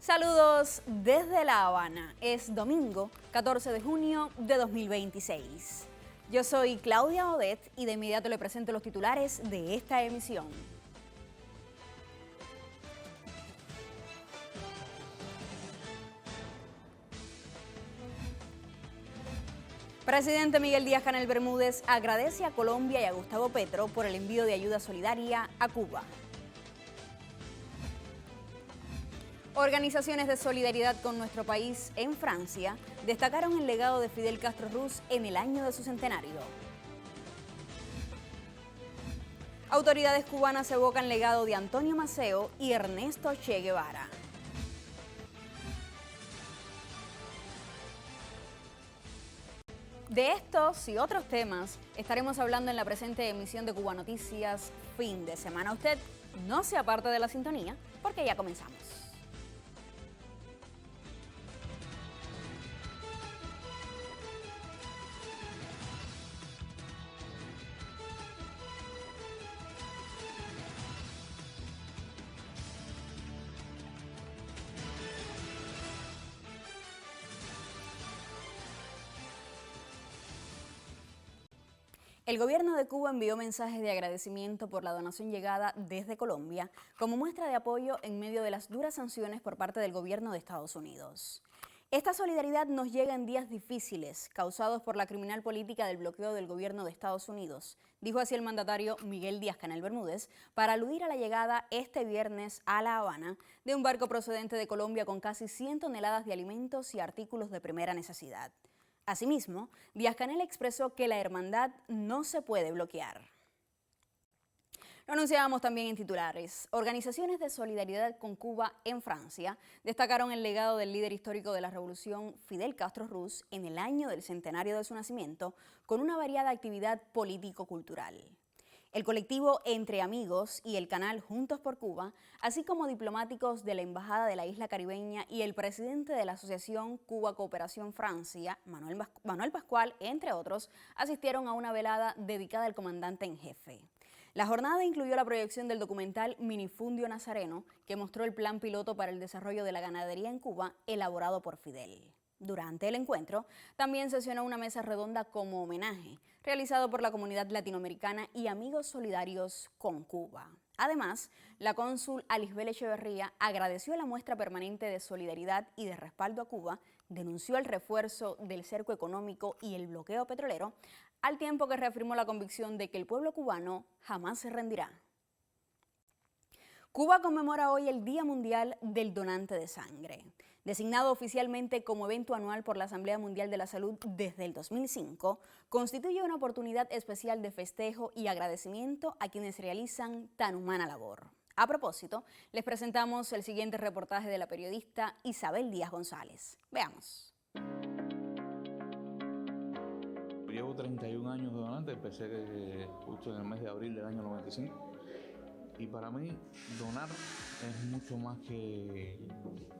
Saludos desde La Habana. Es domingo 14 de junio de 2026. Yo soy Claudia Odet y de inmediato le presento los titulares de esta emisión. Presidente Miguel Díaz-Canel Bermúdez agradece a Colombia y a Gustavo Petro por el envío de ayuda solidaria a Cuba. Organizaciones de solidaridad con nuestro país en Francia destacaron el legado de Fidel Castro Ruz en el año de su centenario. Autoridades cubanas evocan el legado de Antonio Maceo y Ernesto Che Guevara. De estos y otros temas estaremos hablando en la presente emisión de Cuba Noticias Fin de Semana. Usted no se aparte de la sintonía porque ya comenzamos. El gobierno de Cuba envió mensajes de agradecimiento por la donación llegada desde Colombia como muestra de apoyo en medio de las duras sanciones por parte del gobierno de Estados Unidos. Esta solidaridad nos llega en días difíciles causados por la criminal política del bloqueo del gobierno de Estados Unidos, dijo así el mandatario Miguel Díaz-Canel Bermúdez para aludir a la llegada este viernes a La Habana de un barco procedente de Colombia con casi 100 toneladas de alimentos y artículos de primera necesidad. Asimismo, Díaz-Canel expresó que la hermandad no se puede bloquear. Lo anunciábamos también en titulares. Organizaciones de solidaridad con Cuba en Francia destacaron el legado del líder histórico de la revolución Fidel Castro Ruz en el año del centenario de su nacimiento con una variada actividad político-cultural. El colectivo Entre Amigos y el canal Juntos por Cuba, así como diplomáticos de la Embajada de la Isla Caribeña y el presidente de la Asociación Cuba Cooperación Francia, Manuel Pascual, entre otros, asistieron a una velada dedicada al comandante en jefe. La jornada incluyó la proyección del documental Minifundio Nazareno, que mostró el plan piloto para el desarrollo de la ganadería en Cuba, elaborado por Fidel. Durante el encuentro, también sesionó una mesa redonda como homenaje, realizado por la comunidad latinoamericana y Amigos Solidarios con Cuba. Además, la cónsul Alisbel Echeverría agradeció la muestra permanente de solidaridad y de respaldo a Cuba, denunció el refuerzo del cerco económico y el bloqueo petrolero, al tiempo que reafirmó la convicción de que el pueblo cubano jamás se rendirá. Cuba conmemora hoy el Día Mundial del Donante de Sangre. Designado oficialmente como evento anual por la Asamblea Mundial de la Salud desde el 2005, constituye una oportunidad especial de festejo y agradecimiento a quienes realizan tan humana labor. A propósito, les presentamos el siguiente reportaje de la periodista Isabel Díaz González. Veamos. Llevo 31 años de donante, empecé justo en el mes de abril del año 95. Y para mí, donar es mucho más que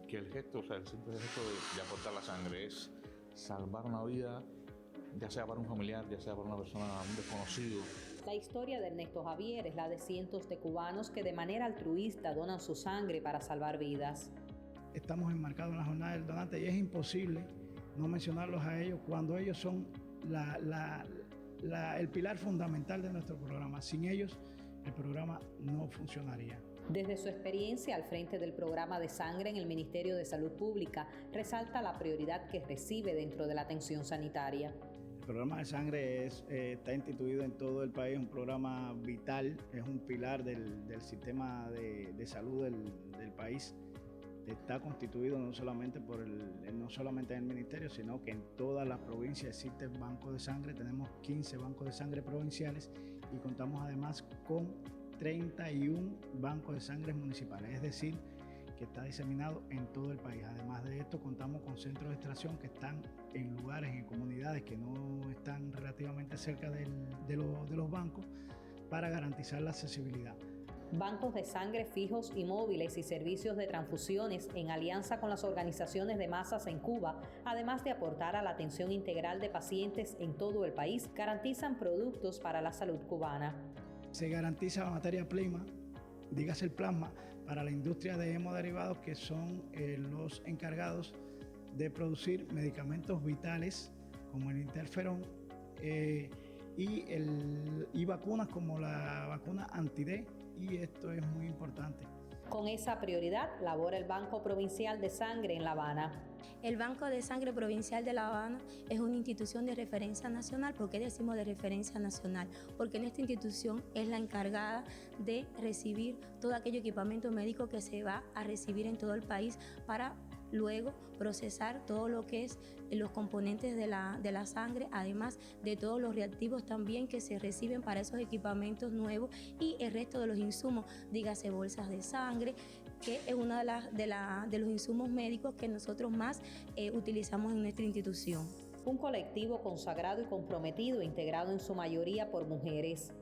el gesto, o sea, el simple gesto de aportar la sangre. Es salvar una vida, ya sea para un familiar, ya sea para una persona, un desconocido. La historia de Ernesto Javier es la de cientos de cubanos que de manera altruista donan su sangre para salvar vidas. Estamos enmarcados en la jornada del donante y es imposible no mencionarlos a ellos cuando ellos son el pilar fundamental de nuestro programa. Sin ellos, el programa no funcionaría. Desde su experiencia al frente del programa de sangre en el Ministerio de Salud Pública, resalta la prioridad que recibe dentro de la atención sanitaria. El programa de sangre está instituido en todo el país, es un programa vital, es un pilar del sistema de salud del país. Está constituido no solamente en el ministerio, sino que en todas las provincias existen bancos de sangre. Tenemos 15 bancos de sangre provinciales y contamos además con 31 bancos de sangre municipales, es decir, que está diseminado en todo el país. Además de esto, contamos con centros de extracción que están en lugares, en comunidades que no están relativamente cerca de los bancos para garantizar la accesibilidad. Bancos de sangre fijos y móviles y servicios de transfusiones en alianza con las organizaciones de masas en Cuba, además de aportar a la atención integral de pacientes en todo el país, garantizan productos para la salud cubana. Se garantiza la materia prima, dígase el plasma, para la industria de hemoderivados, que son los encargados de producir medicamentos vitales como el interferón y vacunas como la vacuna anti-D, y esto es muy importante. Con esa prioridad labora el Banco Provincial de Sangre en La Habana. El Banco de Sangre Provincial de La Habana es una institución de referencia nacional. ¿Por qué decimos de referencia nacional? Porque en esta institución es la encargada de recibir todo aquello equipamiento médico que se va a recibir en todo el país para luego procesar todo lo que es los componentes de la sangre, además de todos los reactivos también que se reciben para esos equipamientos nuevos y el resto de los insumos, dígase bolsas de sangre, que es uno de los insumos médicos que nosotros más utilizamos en nuestra institución. Un colectivo consagrado y comprometido, integrado en su mayoría por mujeres.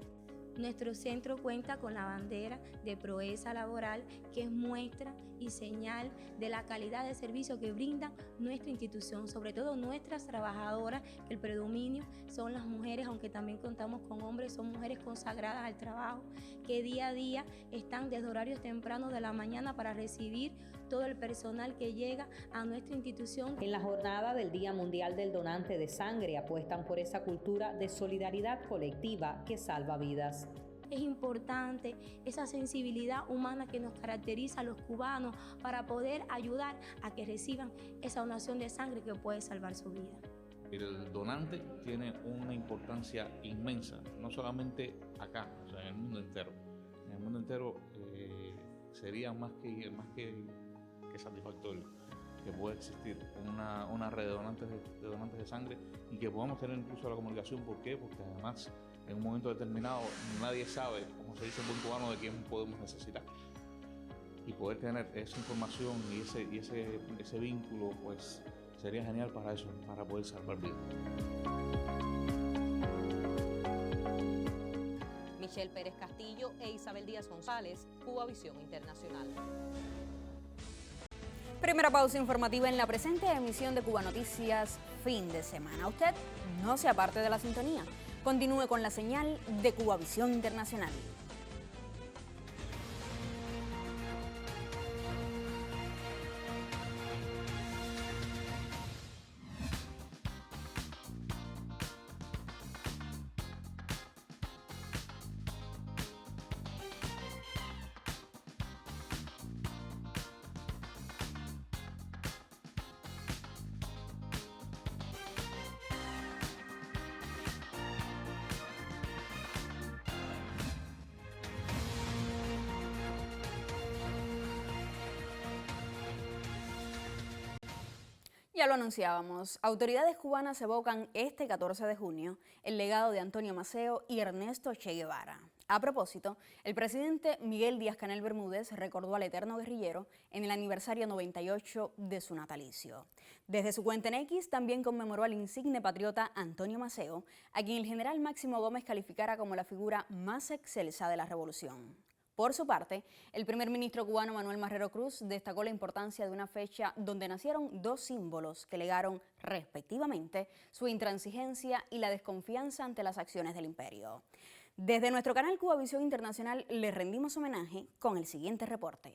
Nuestro centro cuenta con la bandera de proeza laboral, que es muestra y señal de la calidad de servicio que brinda nuestra institución, sobre todo nuestras trabajadoras, que el predominio son las mujeres, aunque también contamos con hombres, son mujeres consagradas al trabajo, que día a día están desde horarios tempranos de la mañana para recibir todo el personal que llega a nuestra institución. En la jornada del Día Mundial del Donante de Sangre apuestan por esa cultura de solidaridad colectiva que salva vidas. Es importante esa sensibilidad humana que nos caracteriza a los cubanos para poder ayudar a que reciban esa donación de sangre que puede salvar su vida. El donante tiene una importancia inmensa, no solamente acá, o sea, en el mundo entero. En el mundo entero sería más que satisfactorio que pueda existir una red de donantes de sangre y que podamos tener incluso la comunicación. ¿Por qué? Porque además en un momento determinado nadie sabe, como se dice en buen cubano, de quién podemos necesitar. Y poder tener esa información y ese vínculo, pues sería genial para eso, para poder salvar vidas. Michelle Pérez Castillo e Isabel Díaz González, Cubavisión Internacional. Primera pausa informativa en la presente emisión de Cuba Noticias, fin de semana. Usted no se aparte de la sintonía. Continúe con la señal de Cubavisión Internacional. Ya lo anunciábamos, autoridades cubanas evocan este 14 de junio el legado de Antonio Maceo y Ernesto Che Guevara. A propósito, el presidente Miguel Díaz-Canel Bermúdez recordó al eterno guerrillero en el aniversario 98 de su natalicio. Desde su cuenta en X también conmemoró al insigne patriota Antonio Maceo, a quien el general Máximo Gómez calificara como la figura más excelsa de la revolución. Por su parte, el primer ministro cubano Manuel Marrero Cruz destacó la importancia de una fecha donde nacieron dos símbolos que legaron, respectivamente, su intransigencia y la desconfianza ante las acciones del imperio. Desde nuestro canal Cubavisión Internacional les rendimos homenaje con el siguiente reporte.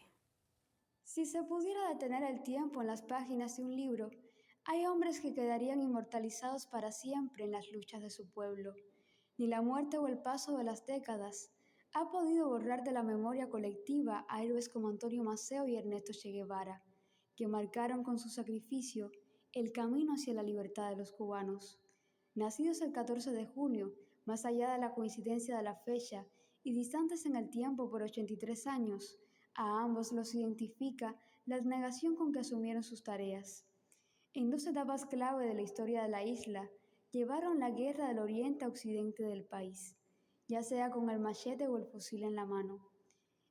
Si se pudiera detener el tiempo en las páginas de un libro, hay hombres que quedarían inmortalizados para siempre en las luchas de su pueblo. Ni la muerte o el paso de las décadas ha podido borrar de la memoria colectiva a héroes como Antonio Maceo y Ernesto Che Guevara, que marcaron con su sacrificio el camino hacia la libertad de los cubanos. Nacidos el 14 de junio, más allá de la coincidencia de la fecha y distantes en el tiempo por 83 años, a ambos los identifica la abnegación con que asumieron sus tareas. En dos etapas clave de la historia de la isla, llevaron la guerra del oriente a occidente del país, ya sea con el machete o el fusil en la mano.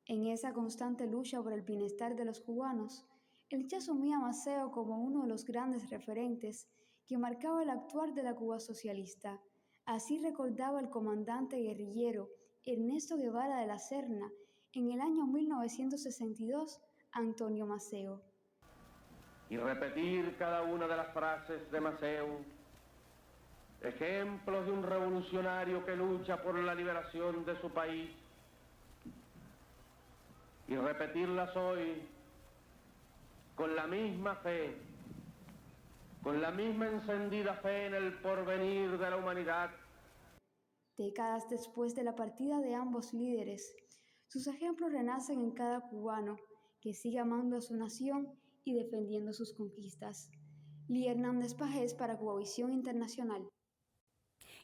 En esa constante lucha por el bienestar de los cubanos, el Che asumía a Maceo como uno de los grandes referentes que marcaba el actuar de la Cuba socialista. Así recordaba el comandante guerrillero Ernesto Guevara de la Serna en el año 1962 a Antonio Maceo. Y repetir cada una de las frases de Maceo, ejemplos de un revolucionario que lucha por la liberación de su país y repetirlas hoy con la misma fe, con la misma encendida fe en el porvenir de la humanidad. Décadas después de la partida de ambos líderes, sus ejemplos renacen en cada cubano que sigue amando a su nación y defendiendo sus conquistas. Lía Hernández Pajés para Cubavisión Internacional.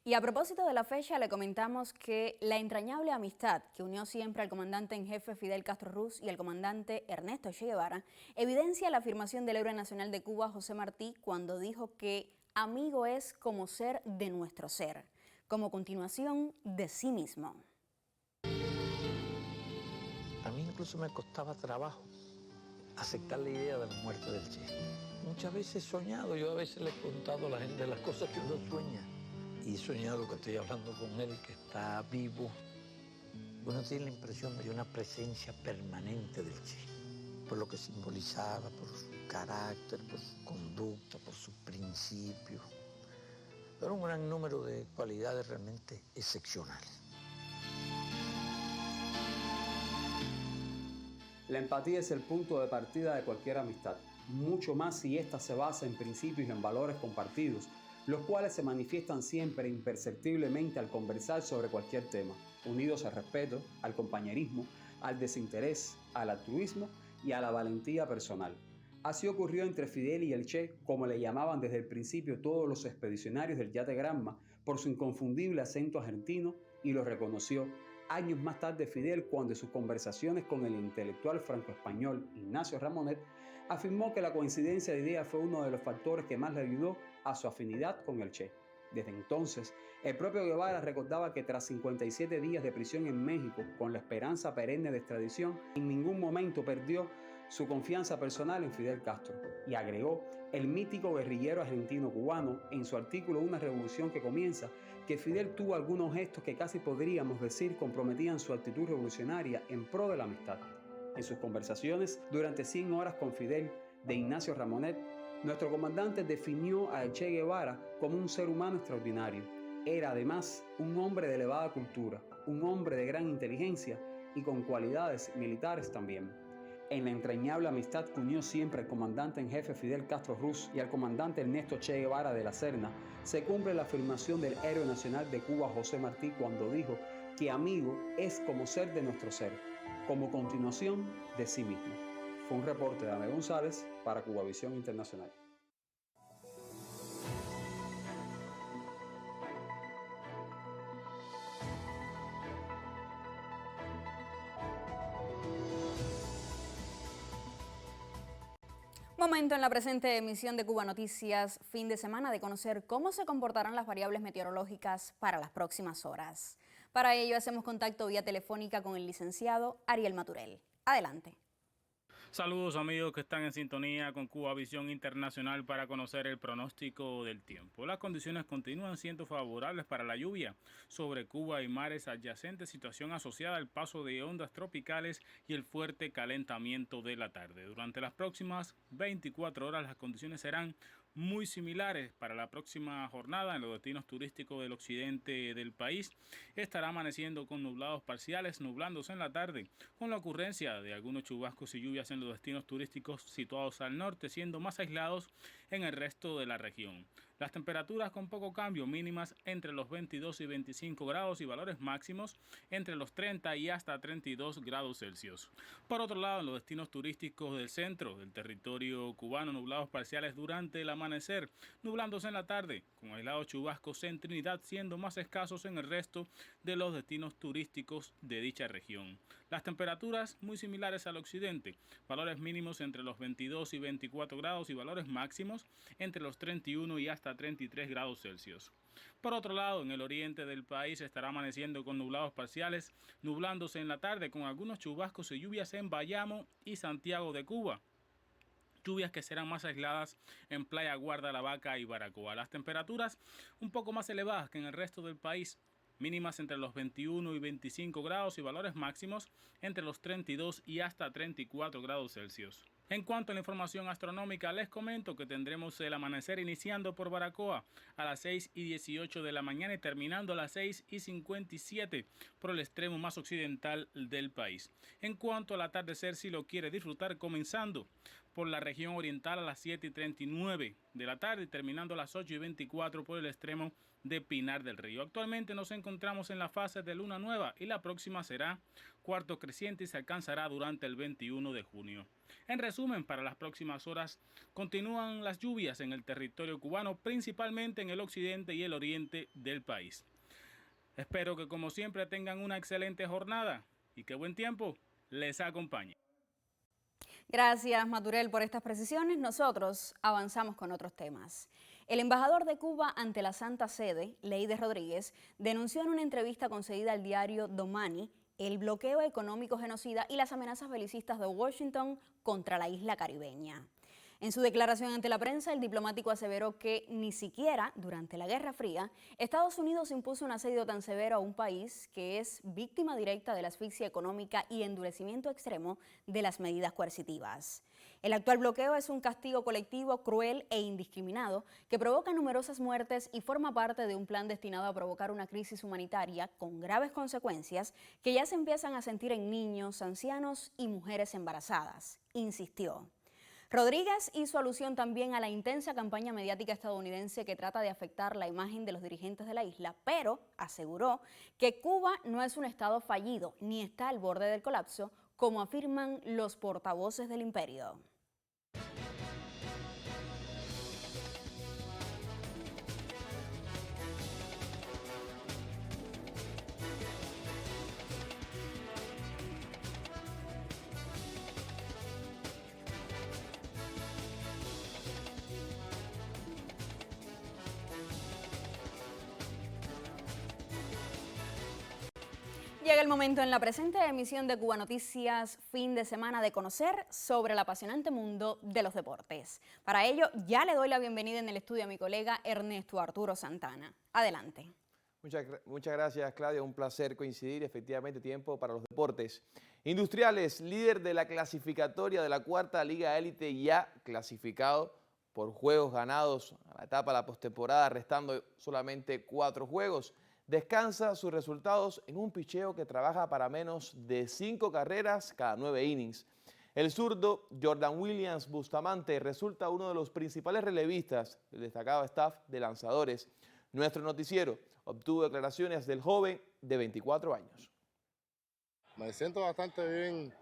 Y a propósito de la fecha, le comentamos que la entrañable amistad que unió siempre al comandante en jefe Fidel Castro Ruz y al comandante Ernesto Che Guevara evidencia la afirmación del héroe nacional de Cuba, José Martí, cuando dijo que amigo es como ser de nuestro ser, como continuación de sí mismo. A mí incluso me costaba trabajo aceptar la idea de la muerte del Che. Muchas veces he soñado, yo a veces le he contado a la gente las cosas que uno sueña. Y he soñado que estoy hablando con él, que está vivo. Uno tiene la impresión de una presencia permanente del Che, por lo que simbolizaba, por su carácter, por su conducta, por sus principios. Era un gran número de cualidades realmente excepcionales. La empatía es el punto de partida de cualquier amistad, mucho más si ésta se basa en principios y en valores compartidos, los cuales se manifiestan siempre imperceptiblemente al conversar sobre cualquier tema, unidos al respeto, al compañerismo, al desinterés, al altruismo y a la valentía personal. Así ocurrió entre Fidel y el Che, como le llamaban desde el principio todos los expedicionarios del Yate Granma, por su inconfundible acento argentino, y lo reconoció años más tarde Fidel cuando en sus conversaciones con el intelectual franco-español Ignacio Ramonet afirmó que la coincidencia de ideas fue uno de los factores que más le ayudó a su afinidad con el Che. Desde entonces, el propio Guevara recordaba que tras 57 días de prisión en México, con la esperanza perenne de extradición, en ningún momento perdió su confianza personal en Fidel Castro, y agregó el mítico guerrillero argentino-cubano en su artículo Una revolución que comienza, que Fidel tuvo algunos gestos que casi podríamos decir comprometían su actitud revolucionaria en pro de la amistad. En sus conversaciones durante 100 horas con Fidel de Ignacio Ramonet, nuestro comandante definió a Che Guevara como un ser humano extraordinario. Era además un hombre de elevada cultura, un hombre de gran inteligencia y con cualidades militares también. En la entrañable amistad que unió siempre al comandante en jefe Fidel Castro Ruz y al comandante Ernesto Che Guevara de la Serna, se cumple la afirmación del héroe nacional de Cuba José Martí cuando dijo que amigo es como ser de nuestro ser, como continuación de sí mismo. Fue un reporte de Ana González para Cubavisión Internacional. Momento en la presente emisión de Cuba Noticias, fin de semana, de conocer cómo se comportarán las variables meteorológicas para las próximas horas. Para ello hacemos contacto vía telefónica con el licenciado Ariel Maturel. Adelante. Saludos amigos que están en sintonía con Cubavisión Internacional para conocer el pronóstico del tiempo. Las condiciones continúan siendo favorables para la lluvia sobre Cuba y mares adyacentes, situación asociada al paso de ondas tropicales y el fuerte calentamiento de la tarde. Durante las próximas 24 horas las condiciones serán muy similares para la próxima jornada en los destinos turísticos del occidente del país. Estará amaneciendo con nublados parciales, nublándose en la tarde, con la ocurrencia de algunos chubascos y lluvias en los destinos turísticos situados al norte, siendo más aislados en el resto de la región. Las temperaturas con poco cambio, mínimas entre los 22 y 25 grados y valores máximos entre los 30 y hasta 32 grados Celsius. Por otro lado, en los destinos turísticos del centro del territorio cubano, nublados parciales durante el amanecer, nublándose en la tarde, con aislados chubascos en Trinidad, siendo más escasos en el resto de los destinos turísticos de dicha región. Las temperaturas muy similares al occidente, valores mínimos entre los 22 y 24 grados y valores máximos entre los 31 y hasta 33 grados Celsius. Por otro lado, en el oriente del país estará amaneciendo con nublados parciales, nublándose en la tarde con algunos chubascos y lluvias en Bayamo y Santiago de Cuba. Lluvias que serán más aisladas en Playa Guarda, La Vaca y Baracoa. Las temperaturas un poco más elevadas que en el resto del país, mínimas entre los 21 y 25 grados y valores máximos entre los 32 y hasta 34 grados Celsius. En cuanto a la información astronómica, les comento que tendremos el amanecer iniciando por Baracoa a las 6:18 de la mañana y terminando a las 6:57 por el extremo más occidental del país. En cuanto al atardecer, si lo quiere disfrutar, comenzando por la región oriental a las 7:39 de la tarde y terminando a las 8:24 por el extremo de Pinar del Río. Actualmente nos encontramos en la fase de luna nueva y la próxima será cuarto creciente y se alcanzará durante el 21 de junio. En resumen, para las próximas horas continúan las lluvias en el territorio cubano, principalmente en el occidente y el oriente del país. Espero que como siempre tengan una excelente jornada y que buen tiempo les acompañe. Gracias, Maturel, por estas precisiones. Nosotros avanzamos con otros temas. El embajador de Cuba ante la Santa Sede, Leider Rodríguez, denunció en una entrevista concedida al diario Domani el bloqueo económico genocida y las amenazas belicistas de Washington contra la isla caribeña. En su declaración ante la prensa, el diplomático aseveró que ni siquiera durante la Guerra Fría, Estados Unidos impuso un asedio tan severo a un país que es víctima directa de la asfixia económica y endurecimiento extremo de las medidas coercitivas. El actual bloqueo es un castigo colectivo cruel e indiscriminado que provoca numerosas muertes y forma parte de un plan destinado a provocar una crisis humanitaria con graves consecuencias que ya se empiezan a sentir en niños, ancianos y mujeres embarazadas, insistió. Rodríguez hizo alusión también a la intensa campaña mediática estadounidense que trata de afectar la imagen de los dirigentes de la isla, pero aseguró que Cuba no es un estado fallido ni está al borde del colapso, como afirman los portavoces del imperio. Llega el momento en la presente emisión de Cuba Noticias fin de semana de conocer sobre el apasionante mundo de los deportes. Para ello, ya le doy la bienvenida en el estudio a mi colega Ernesto Arturo Santana. Adelante. Muchas gracias, Claudia. Un placer coincidir. Efectivamente, tiempo para los deportes. Industriales, líder de la clasificatoria de la cuarta Liga Élite, ya clasificado por juegos ganados a la etapa de la postemporada, restando solamente 4 juegos. Descansa sus resultados en un picheo que trabaja para menos de 5 carreras cada 9 innings. El zurdo Jordan Williams Bustamante resulta uno de los principales relevistas del destacado staff de lanzadores. Nuestro noticiero obtuvo declaraciones del joven de 24 años. Me siento bastante bien,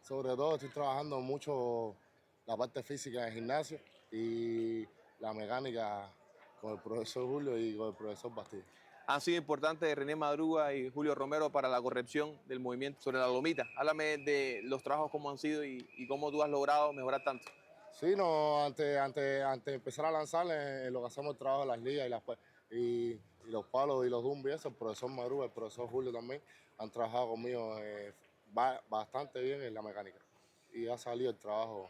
sobre todo estoy trabajando mucho la parte física en el gimnasio y la mecánica con el profesor Julio y con el profesor Bastille. Han sido importantes René Madruga y Julio Romero para la corrección del movimiento sobre la lomita. Háblame de los trabajos, cómo han sido y cómo tú has logrado mejorar tanto. Sí, no, antes de empezar a lanzar, lo que hacemos el trabajo de las ligas y los palos y los dumbbells, el profesor Madruga, el profesor Julio también han trabajado conmigo bastante bien en la mecánica. Y ha salido el trabajo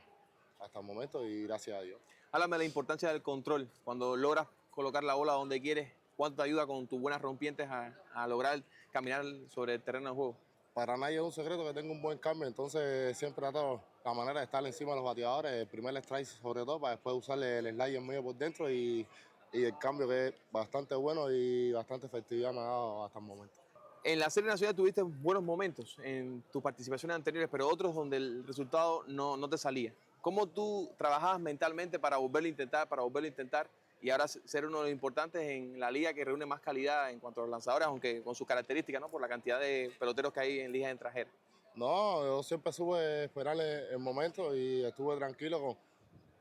hasta el momento y gracias a Dios. Háblame de la importancia del control. Cuando logras colocar la bola donde quieres, ¿cuánto te ayuda con tus buenas rompientes a lograr caminar sobre el terreno de juego? Para nadie es un secreto que tengo un buen cambio, entonces siempre trato la manera de estar encima de los bateadores, el primer strike sobre todo, para después usarle el slider medio por dentro y el cambio que es bastante bueno y bastante efectividad me ha dado hasta el momento. En la Serie Nacional tuviste buenos momentos en tus participaciones anteriores, pero otros donde el resultado no te salía. ¿Cómo tú trabajabas mentalmente para volverlo a intentar? Y ahora ser uno de los importantes en la liga que reúne más calidad en cuanto a los lanzadores, aunque con sus características, ¿no? Por la cantidad de peloteros que hay en ligas extranjeras. No, yo siempre supe esperar el momento y estuve tranquilo con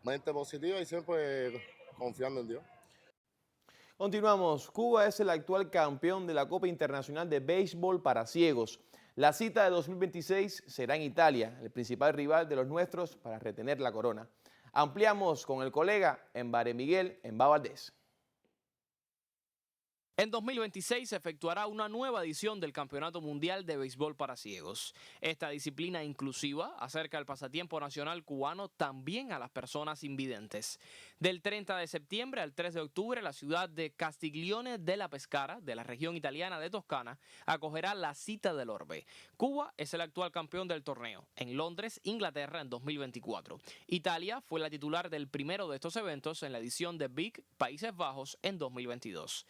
mente positiva y siempre confiando en Dios. Continuamos. Cuba es el actual campeón de la Copa Internacional de Béisbol para Ciegos. La cita de 2026 será en Italia, el principal rival de los nuestros para retener la corona. Ampliamos con el colega Embare Miguel Embá Valdés. En 2026 se efectuará una nueva edición del Campeonato Mundial de Béisbol para Ciegos. Esta disciplina inclusiva acerca el pasatiempo nacional cubano también a las personas invidentes. Del 30 de septiembre al 3 de octubre, la ciudad de Castiglione della Pescara, de la región italiana de Toscana, acogerá la Cita del Orbe. Cuba es el actual campeón del torneo. En Londres, Inglaterra en 2024. Italia fue la titular del primero de estos eventos en la edición de Big Países Bajos en 2022.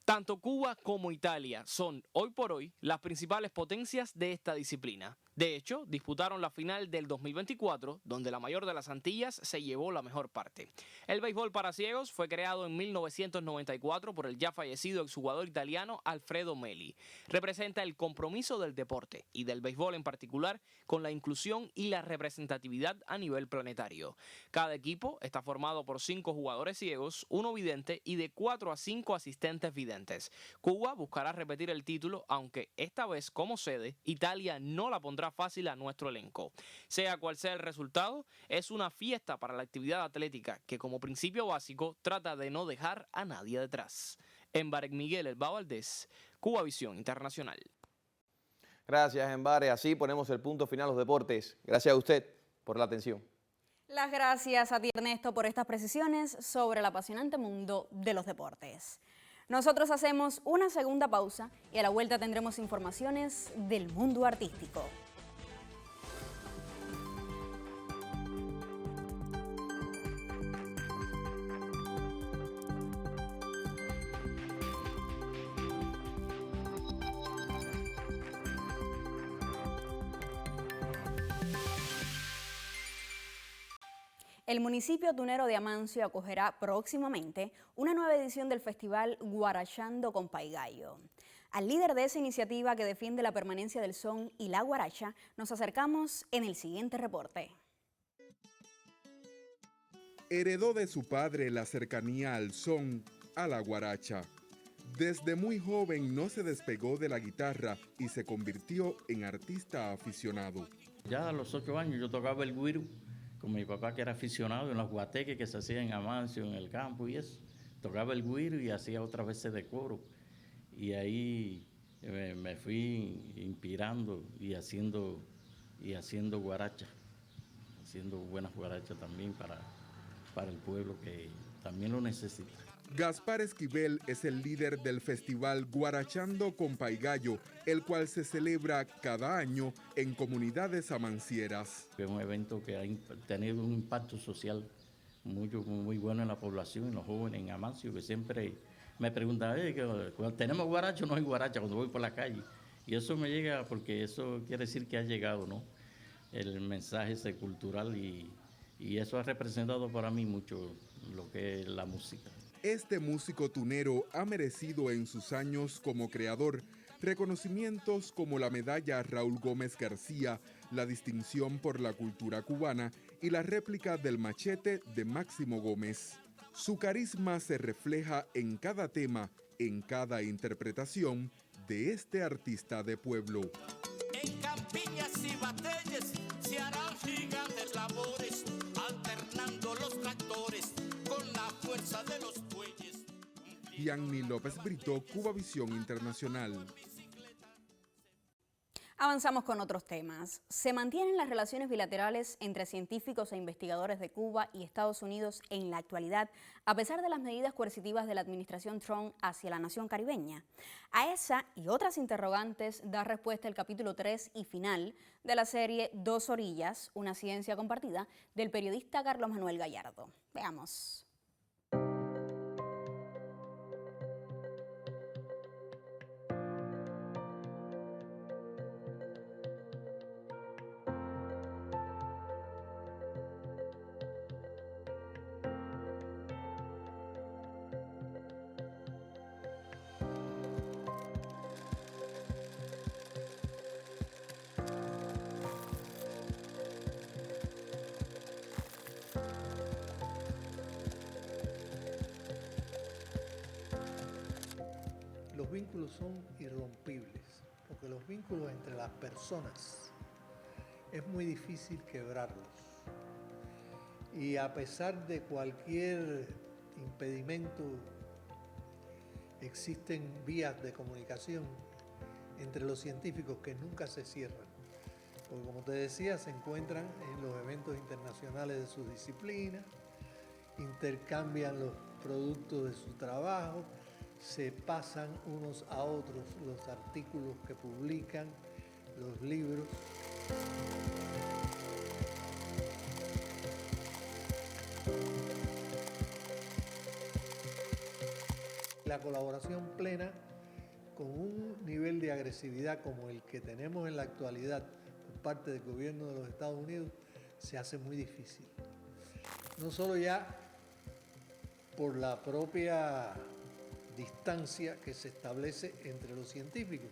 Tanto Cuba como Italia son, hoy por hoy, las principales potencias de esta disciplina. De hecho, disputaron la final del 2024, donde la mayor de las Antillas se llevó la mejor parte. El béisbol para ciegos fue creado en 1994 por el ya fallecido exjugador italiano Alfredo Meli. Representa el compromiso del deporte, y del béisbol en particular, con la inclusión y la representatividad a nivel planetario. Cada equipo está formado por 5 jugadores ciegos, 1 vidente y de 4 a 5 asistentes videntes. Cuba buscará repetir el título, aunque esta vez como sede, Italia no la pondrá fácil a nuestro elenco. Sea cual sea el resultado, es una fiesta para la actividad atlética que como principio básico trata de no dejar a nadie detrás. En Barek Miguel Elba Valdés, Cuba Visión Internacional. Gracias, Embare. Así ponemos el punto final a los deportes. Gracias a usted por la atención. Las gracias a ti, Ernesto, por estas precisiones sobre el apasionante mundo de los deportes. Nosotros hacemos una segunda pausa y a la vuelta tendremos informaciones del mundo artístico. El municipio tunero de Amancio acogerá próximamente una nueva edición del festival Guarachando con Paigallo. Al líder de esa iniciativa que defiende la permanencia del son y la guaracha, nos acercamos en el siguiente reporte. Heredó de su padre la cercanía al son, a la guaracha. Desde muy joven no se despegó de la guitarra y se convirtió en artista aficionado. Ya a los 8 años yo tocaba el güiro con mi papá, que era aficionado en los guateques que se hacían en Amancio, en el campo y eso. Tocaba el güiro y hacía otras veces de coro. Y ahí me fui inspirando y haciendo guaracha, haciendo buenas guarachas también para el pueblo que también lo necesita. Gaspar Esquivel es el líder del festival Guarachando con Paigallo, el cual se celebra cada año en comunidades amancieras. Es un evento que ha tenido un impacto social muy bueno en la población, en los jóvenes en Amancio, que siempre me preguntan, ¿tenemos guaracha o no hay guaracha cuando voy por la calle? Y eso me llega porque eso quiere decir que ha llegado, ¿no? El mensaje ese cultural y eso ha representado para mí mucho lo que es la música. Este músico tunero ha merecido en sus años como creador reconocimientos como la medalla Raúl Gómez García, la distinción por la cultura cubana y la réplica del machete de Máximo Gómez. Su carisma se refleja en cada tema, en cada interpretación de este artista de pueblo. En campiñas y batallas se harán gigantes labores, alternando los tractores con la fuerza de los bueyes. Gianni López Brito, Cuba Visión Internacional. Avanzamos con otros temas. Se mantienen las relaciones bilaterales entre científicos e investigadores de Cuba y Estados Unidos en la actualidad, a pesar de las medidas coercitivas de la administración Trump hacia la nación caribeña. A esa y otras interrogantes da respuesta el capítulo 3 y final de la serie Dos Orillas, una ciencia compartida, del periodista Carlos Manuel Gallardo. Veamos. Los vínculos son irrompibles, porque los vínculos entre las personas es muy difícil quebrarlos. Y a pesar de cualquier impedimento existen vías de comunicación entre los científicos que nunca se cierran. Porque como te decía, se encuentran en los eventos internacionales de sus disciplinas, intercambian los productos de su trabajo, se pasan unos a otros los artículos que publican, los libros. La colaboración plena con un nivel de agresividad como el que tenemos en la actualidad por parte del gobierno de los Estados Unidos se hace muy difícil. No solo ya por la propia distancia que se establece entre los científicos,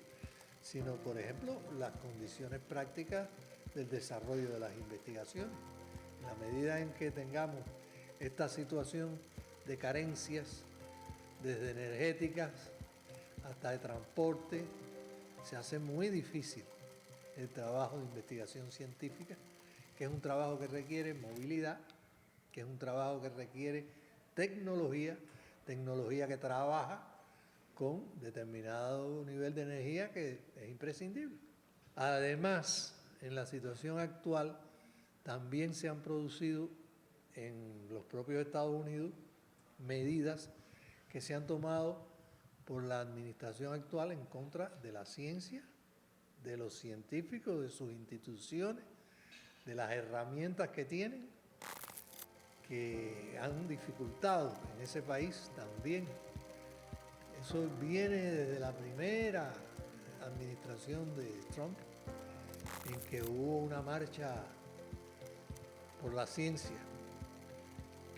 sino, por ejemplo, las condiciones prácticas del desarrollo de las investigaciones. En la medida en que tengamos esta situación de carencias, desde energéticas hasta de transporte, se hace muy difícil el trabajo de investigación científica, que es un trabajo que requiere movilidad, que es un trabajo que requiere tecnología que trabaja con determinado nivel de energía que es imprescindible. Además, en la situación actual, también se han producido en los propios Estados Unidos medidas que se han tomado por la administración actual en contra de la ciencia, de los científicos, de sus instituciones, de las herramientas que tienen, que han dificultado en ese país también. Eso viene desde la primera administración de Trump, en que hubo una marcha por la ciencia,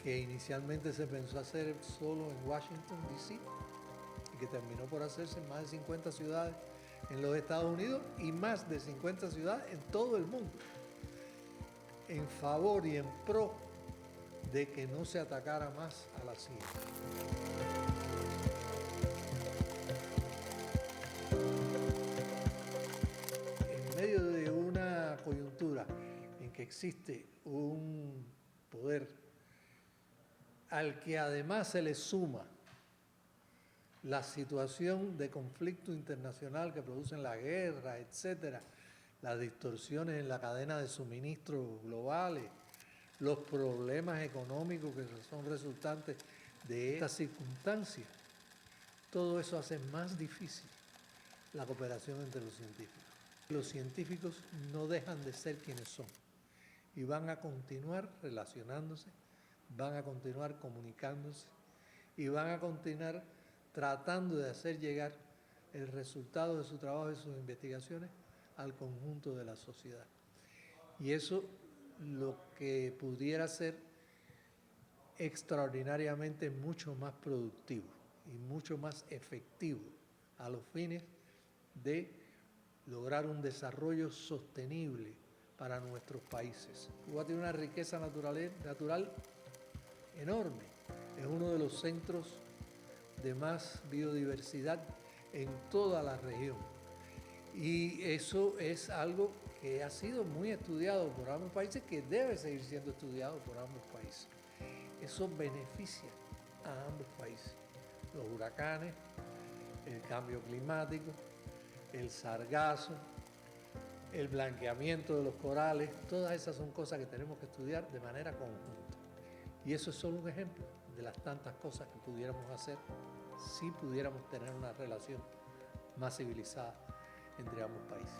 que inicialmente se pensó hacer solo en Washington, D.C., y que terminó por hacerse en más de 50 ciudades en los Estados Unidos y más de 50 ciudades en todo el mundo, en favor y en pro de que no se atacara más a la ciencia. En medio de una coyuntura en que existe un poder al que además se le suma la situación de conflicto internacional que producen la guerra, etcétera, las distorsiones en la cadena de suministros globales, los problemas económicos que son resultantes de estas circunstancias, todo eso hace más difícil la cooperación entre los científicos. Los científicos no dejan de ser quienes son y van a continuar relacionándose, van a continuar comunicándose y van a continuar tratando de hacer llegar el resultado de su trabajo y sus investigaciones al conjunto de la sociedad. Y eso lo que pudiera ser extraordinariamente mucho más productivo y mucho más efectivo a los fines de lograr un desarrollo sostenible para nuestros países. Cuba tiene una riqueza natural enorme, es uno de los centros de más biodiversidad en toda la región. Y eso es algo que ha sido muy estudiado por ambos países, que debe seguir siendo estudiado por ambos países. Eso beneficia a ambos países. Los huracanes, el cambio climático, el sargazo, el blanqueamiento de los corales, todas esas son cosas que tenemos que estudiar de manera conjunta. Y eso es solo un ejemplo de las tantas cosas que pudiéramos hacer si pudiéramos tener una relación más civilizada entre ambos países.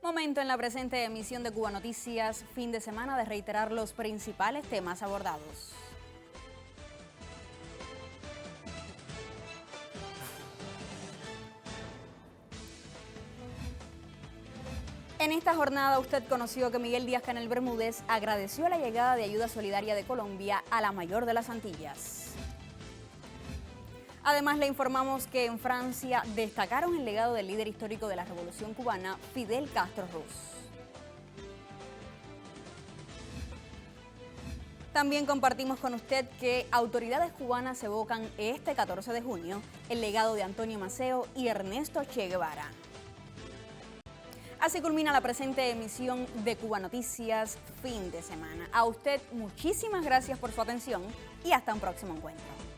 Momento en la presente emisión de Cuba Noticias, fin de semana, de reiterar los principales temas abordados. En esta jornada usted conoció que Miguel Díaz-Canel Bermúdez agradeció la llegada de ayuda solidaria de Colombia a la mayor de las Antillas. Además, le informamos que en Francia destacaron el legado del líder histórico de la Revolución Cubana, Fidel Castro Ruz. También compartimos con usted que autoridades cubanas evocan este 14 de junio el legado de Antonio Maceo y Ernesto Che Guevara. Así culmina la presente emisión de Cuba Noticias fin de semana. A usted muchísimas gracias por su atención y hasta un próximo encuentro.